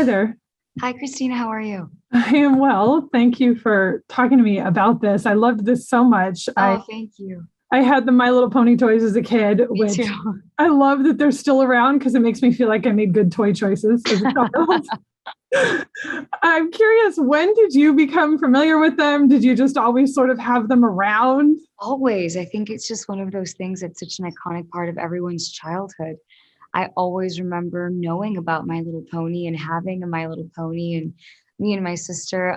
Hi there. Hi, Christina. How are you? I am well. Thank you for talking to me about this. I loved this so much. I Oh, thank you. I had the My Little Pony toys as a kid, Me too. which I love that they're still around because it makes me feel like I made good toy choices as a child. I'm curious, when did you become familiar with them? Did you just always sort of have them around? Always. I think it's just one of those things that's such an iconic part of everyone's childhood. I always remember knowing about My Little Pony and having a My Little Pony, and me and my sister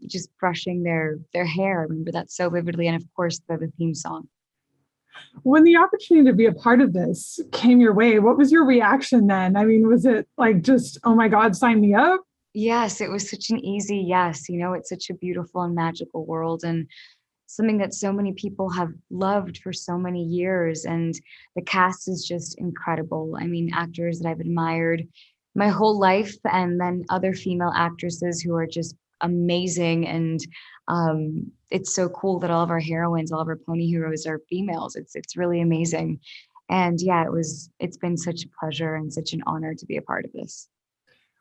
just brushing their hair. I remember that so vividly. And of course, the theme song. When the opportunity to be a part of this came your way, what was your reaction then? I mean, was it like just, oh my God, sign me up? Yes, it was such an easy yes. It's such a beautiful and magical world, and something that so many people have loved for so many years. And the cast is just incredible. I mean, actors that I've admired my whole life, and then other female actresses who are just amazing. And it's so cool that all of our heroines, all of our pony heroes are females. It's really amazing. And yeah, it's been such a pleasure and such an honor to be a part of this.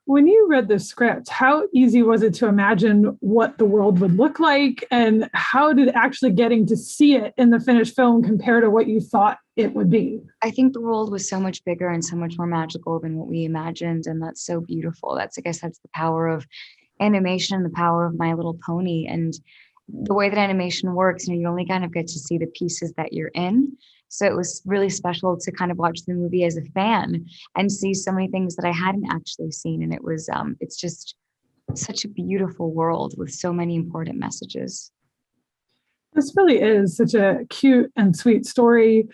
When you read the script, how easy was it to imagine what the world would look like? And how did actually getting to see it in the finished film compare to what you thought it would be? I think the world was so much bigger and so much more magical than what we imagined. And that's so beautiful. I guess that's the power of animation and the power of My Little Pony. And the way that animation works, you only kind of get to see the pieces that you're in. So it was really special to kind of watch the movie as a fan and see so many things that I hadn't actually seen. And it's just such a beautiful world with so many important messages. This really is such a cute and sweet story.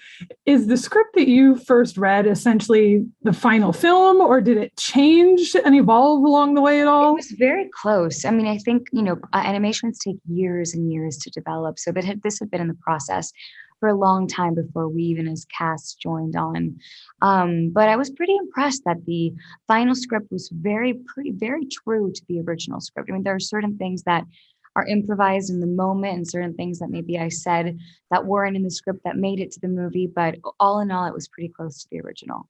Is the script that you first read essentially the final film, or did it change and evolve along the way at It all? was very close. I mean, I think, animations take years and years to develop. So this had been in the process for a long time before we even as cast joined on. But I was pretty impressed that the final script was very true to the original script. I mean, there are certain things that are improvised in the moment and certain things that maybe I said that weren't in the script that made it to the movie. But all in all, it was pretty close to the original.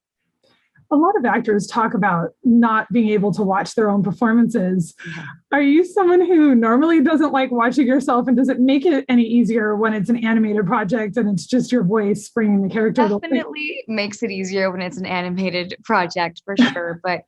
A lot of actors talk about not being able to watch their own performances. Yeah. Are you someone who normally doesn't like watching yourself? And does it make it any easier when it's an animated project and it's just your voice bringing the character to life? Definitely makes it easier when it's an animated project for sure. But,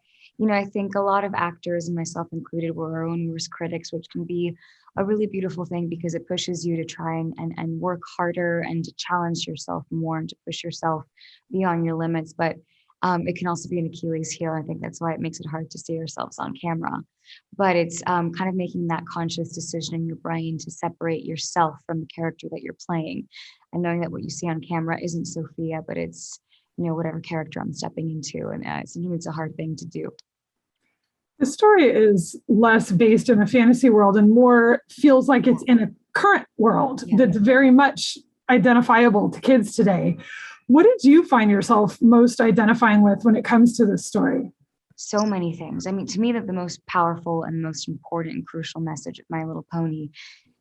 I think a lot of actors, and myself included, were our own worst critics, which can be a really beautiful thing because it pushes you to try and work harder and to challenge yourself more and to push yourself beyond your limits. But it can also be an Achilles heel. I think that's why it makes it hard to see ourselves on camera. But it's kind of making that conscious decision in your brain to separate yourself from the character that you're playing, and knowing that what you see on camera isn't Sofia, but it's whatever character I'm stepping into. And sometimes it's a hard thing to do. The story is less based in a fantasy world and more feels like it's in a current world that's very much identifiable to kids today. What did you find yourself most identifying with when it comes to this story? So many things. I mean, to me, that the most powerful and most important and crucial message of My Little Pony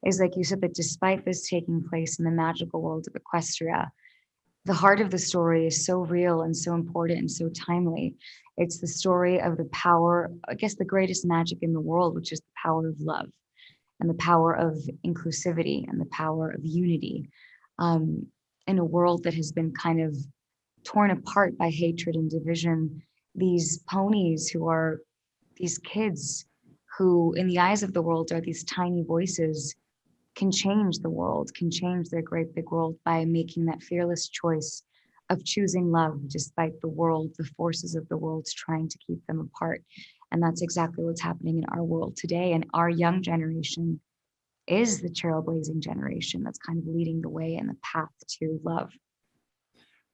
is, like you said, that despite this taking place in the magical world of Equestria, the heart of the story is so real and so important and so timely. It's the story of the power, I guess, the greatest magic in the world, which is the power of love and the power of inclusivity and the power of unity, um, in a world that has been kind of torn apart by hatred and division. These ponies who are these kids who, in the eyes of the world, are these tiny voices, can change the world, can change their great big world by making that fearless choice of choosing love despite the forces of the world trying to keep them apart. And that's exactly what's happening in our world today. And our young generation is the trailblazing generation that's kind of leading the way in the path to love.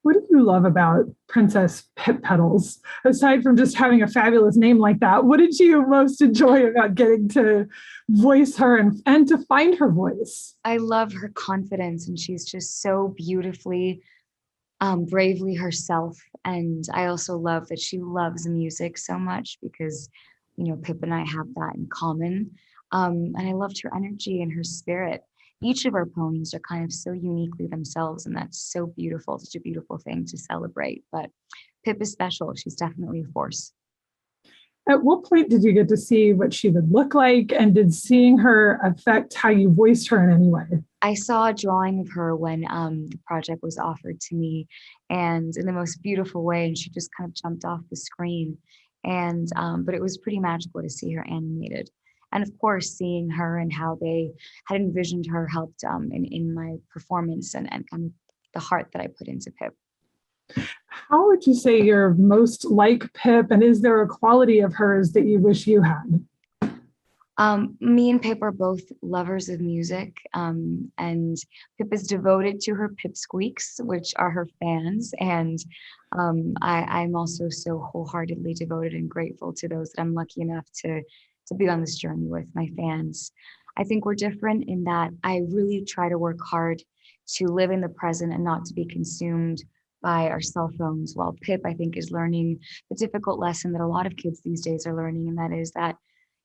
What do you love about Princess Pipp Petals? Aside from just having a fabulous name like that, what did you most enjoy about getting to voice her and to find her voice? I love her confidence, and she's just so beautifully, bravely herself. And I also love that she loves music so much because, Pip and I have that in common. And I loved her energy and her spirit. Each of our ponies are kind of so uniquely themselves, and that's so beautiful, such a beautiful thing to celebrate. But Pip is special. She's definitely a force. At what point did you get to see what she would look like? And did seeing her affect how you voiced her in any way? I saw a drawing of her when the project was offered to me, and in the most beautiful way, and she just kind of jumped off the screen. And but it was pretty magical to see her animated. And of course, seeing her and how they had envisioned her helped in my performance and kind of the heart that I put into Pip. How would you say you're most like Pip? And is there a quality of hers that you wish you had? Me and Pip are both lovers of music, and Pip is devoted to her Pip Squeaks, which are her fans. And I'm also so wholeheartedly devoted and grateful to those that I'm lucky enough to be on this journey with, my fans. I think we're different in that I really try to work hard to live in the present and not to be consumed by our cell phones, while Pip, I think, is learning the difficult lesson that a lot of kids these days are learning, and that is that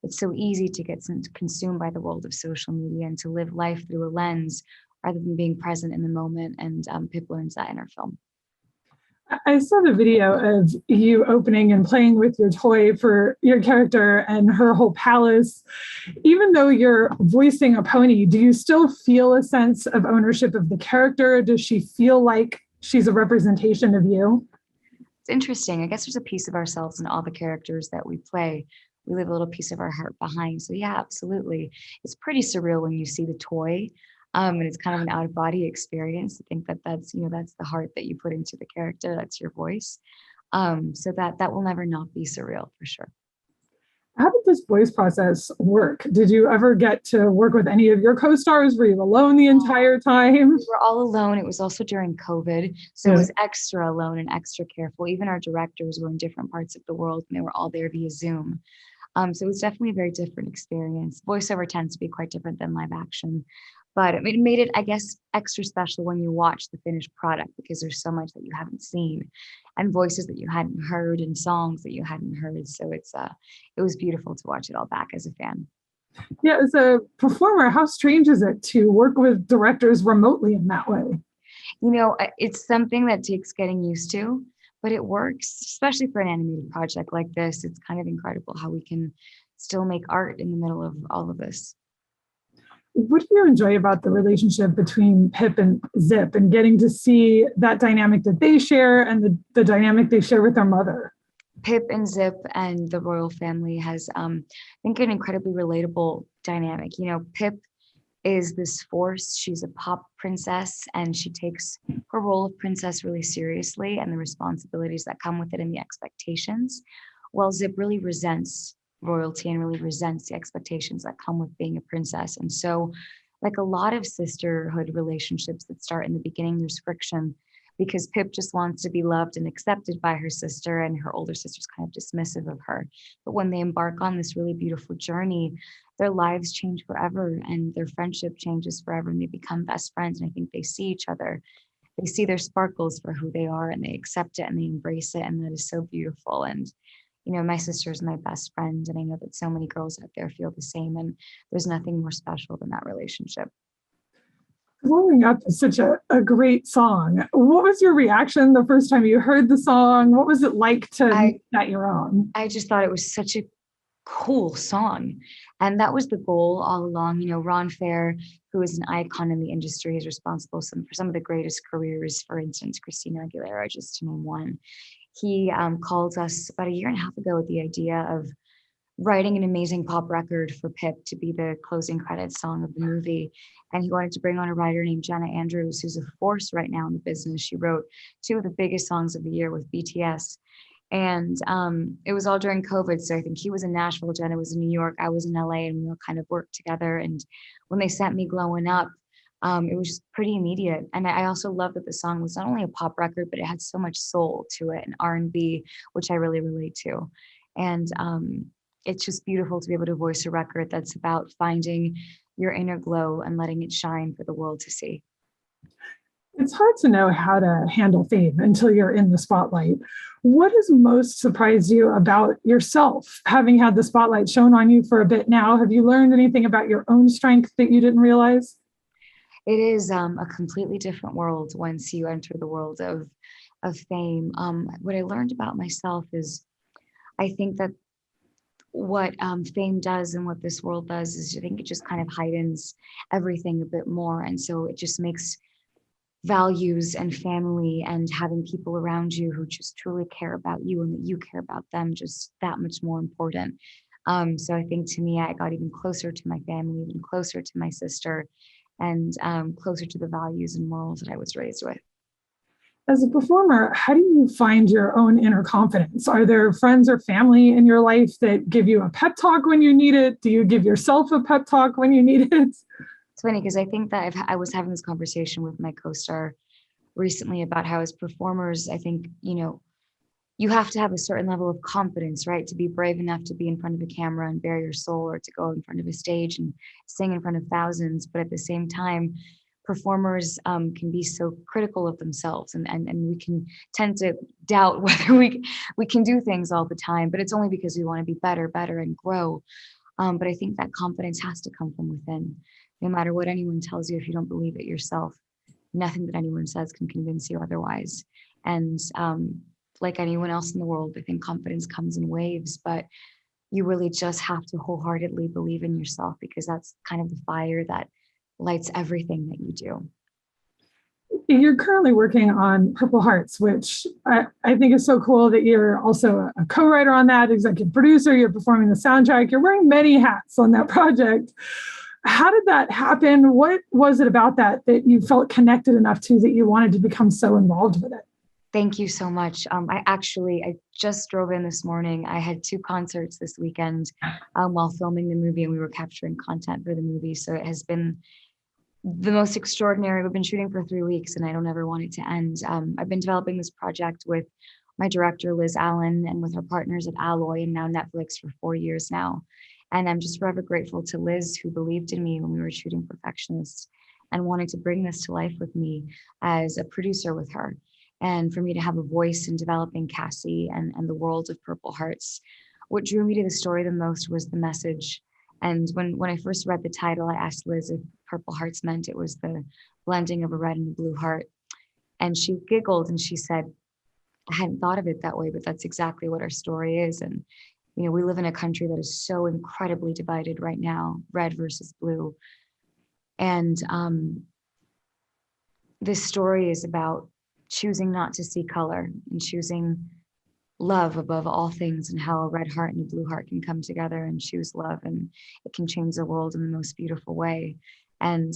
it's so easy to get consumed by the world of social media and to live life through a lens rather than being present in the moment. And Pip learns that in our film. I saw the video of you opening and playing with your toy for your character and her whole palace. Even though you're voicing a pony, do you still feel a sense of ownership of the character? Does she feel like she's a representation of you? It's interesting. I guess there's a piece of ourselves in all the characters that we play. We leave a little piece of our heart behind. So yeah, absolutely. It's pretty surreal when you see the toy. And it's kind of an out-of-body experience. I think that's the heart that you put into the character. That's your voice. So that will never not be surreal for sure. How did this voice process work? Did you ever get to work with any of your co-stars? Were you alone the entire time? We were all alone. It was also during COVID. So it was extra alone and extra careful. Even our directors were in different parts of the world and they were all there via Zoom. So it was definitely a very different experience. Voiceover tends to be quite different than live action, but it made it, I guess, extra special when you watch the finished product because there's so much that you haven't seen and voices that you hadn't heard and songs that you hadn't heard. So it was beautiful to watch it all back as a fan. Yeah, as a performer, how strange is it to work with directors remotely in that way? You know, it's something that takes getting used to. But it works, especially for an animated project like this. It's kind of incredible how we can still make art in the middle of all of this. What do you enjoy about the relationship between Pip and Zipp and getting to see that dynamic that they share and the dynamic they share with their mother? Pip and Zipp and the royal family has, I think, an incredibly relatable dynamic. You know, Pip is this force. She's a pop princess and she takes her role of princess really seriously and the responsibilities that come with it and the expectations. While Zipp really resents royalty and really resents the expectations that come with being a princess. And so, like a lot of sisterhood relationships that start in the beginning, there's friction because Pip just wants to be loved and accepted by her sister, and her older sister's kind of dismissive of her. But when they embark on this really beautiful journey, their lives change forever and their friendship changes forever and they become best friends. And I think they see each other. They see their sparkles for who they are and they accept it and they embrace it. And that is so beautiful. And, you know, my sister is my best friend. And I know that so many girls out there feel the same. And there's nothing more special than that relationship. Glowing Up is such a great song. What was your reaction the first time you heard the song? What was it like to make that your own? I just thought it was such a cool song. And that was the goal all along. You know, Ron Fair, who is an icon in the industry, is responsible for some of the greatest careers, for instance, Christina Aguilera, just to name one. He called us about a year and a half ago with the idea of writing an amazing pop record for Pip to be the closing credits song of the movie. And he wanted to bring on a writer named Jenna Andrews, who's a force right now in the business. She wrote 2 of the biggest songs of the year with BTS. And it was all during COVID. So I think he was in Nashville, Jenna was in New York, I was in LA, and we all kind of worked together. And when they sent me Glowin Up, it was just pretty immediate. And I also love that the song was not only a pop record, but it had so much soul to it and R&B, which I really relate to. And it's just beautiful to be able to voice a record that's about finding your inner glow and letting it shine for the world to see. It's hard to know how to handle fame until you're in the spotlight. What has most surprised you about yourself, having had the spotlight shown on you for a bit now? Have you learned anything about your own strength that you didn't realize? It is a completely different world once you enter the world of fame. What I learned about myself is I think that what fame does and what this world does is I think it just kind of heightens everything a bit more. And so it just makes values and family and having people around you who just truly care about you and that you care about them just that much more important. So I think to me, I got even closer to my family, even closer to my sister, and closer to the values and morals that I was raised with. As a performer, how do you find your own inner confidence? Are there friends or family in your life that give you a pep talk when you need it? Do you give yourself a pep talk when you need it? It's funny because I think that I was having this conversation with my co-star recently about how as performers, I think, you have to have a certain level of confidence, right? To be brave enough to be in front of a camera and bare your soul, or to go in front of a stage and sing in front of thousands. But at the same time, performers can be so critical of themselves, and we can tend to doubt whether we can do things all the time, but it's only because we want to be better and grow. But I think that confidence has to come from within. No matter what anyone tells you, if you don't believe it yourself, nothing that anyone says can convince you otherwise. And like anyone else in the world, I think confidence comes in waves, but you really just have to wholeheartedly believe in yourself, because that's kind of the fire that lights everything that you do. You're currently working on Purple Hearts, which I think is so cool that you're also a co-writer on that, executive producer, you're performing the soundtrack, you're wearing many hats on that project. How did that happen? What was it about that you felt connected enough to that you wanted to become so involved with it? Thank you so much. I just drove in this morning. I had 2 concerts this weekend while filming the movie, and we were capturing content for the movie. So it has been the most extraordinary. We've been shooting for 3 weeks, and I don't ever want it to end. I've been developing this project with my director, Liz Allen, and with our partners at Alloy and now Netflix for 4 years now. And I'm just forever grateful to Liz, who believed in me when we were shooting Perfectionist and wanted to bring this to life with me as a producer with her. And for me to have a voice in developing Cassie and the world of Purple Hearts. What drew me to the story the most was the message. And when I first read the title, I asked Liz if Purple Hearts meant it was the blending of a red and a blue heart. And she giggled and she said, I hadn't thought of it that way, but that's exactly what our story is. And, we live in a country that is so incredibly divided right now, red versus blue. And this story is about choosing not to see color and choosing love above all things, and how a red heart and a blue heart can come together and choose love, and it can change the world in the most beautiful way. And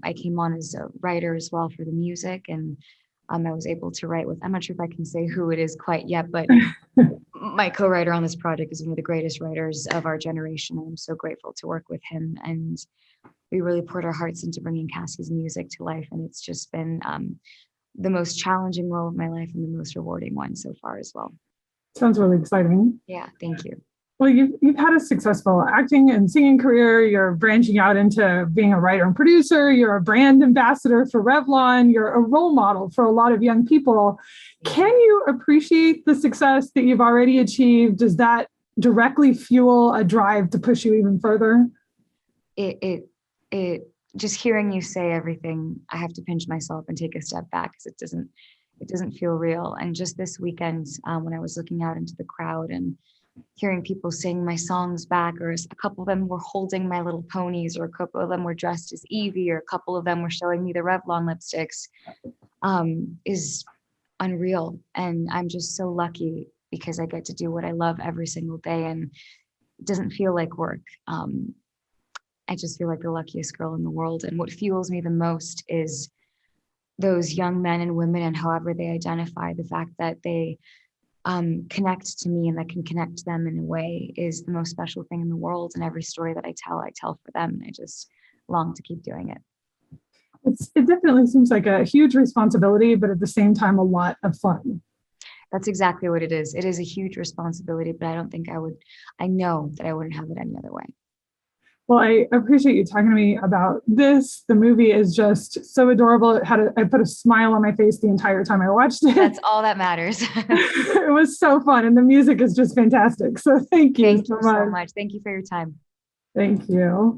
I came on as a writer as well for the music, and I was able to write with, I'm not sure if I can say who it is quite yet, but my co-writer on this project is one of the greatest writers of our generation. I'm so grateful to work with him, and we really poured our hearts into bringing Cassie's music to life, and it's just been the most challenging role of my life and the most rewarding one so far as well. Sounds really exciting. Yeah, thank you. Well, you've had a successful acting and singing career. You're branching out into being a writer and producer. You're a brand ambassador for Revlon. You're a role model for a lot of young people. Can you appreciate the success that you've already achieved? Does that directly fuel a drive to push you even further? It just hearing you say everything, I have to pinch myself and take a step back, because it doesn't feel real. And just this weekend, when I was looking out into the crowd and hearing people sing my songs back, or a couple of them were holding my little ponies, or a couple of them were dressed as Evie, or a couple of them were showing me the Revlon lipsticks, is unreal. And I'm just so lucky because I get to do what I love every single day, and it doesn't feel like work. I just feel like the luckiest girl in the world. And what fuels me the most is those young men and women, and however they identify, the fact that they connect to me and that can connect to them in a way is the most special thing in the world. And every story that I tell for them. And I just long to keep doing it. It definitely seems like a huge responsibility, but at the same time, a lot of fun. That's exactly what it is. It is a huge responsibility, but I don't think I know that I wouldn't have it any other way. Well, I appreciate you talking to me about this. The movie is just so adorable. I put a smile on my face the entire time I watched it. That's all that matters. It was so fun. And the music is just fantastic. So thank you so much. Thank you for your time. Thank you.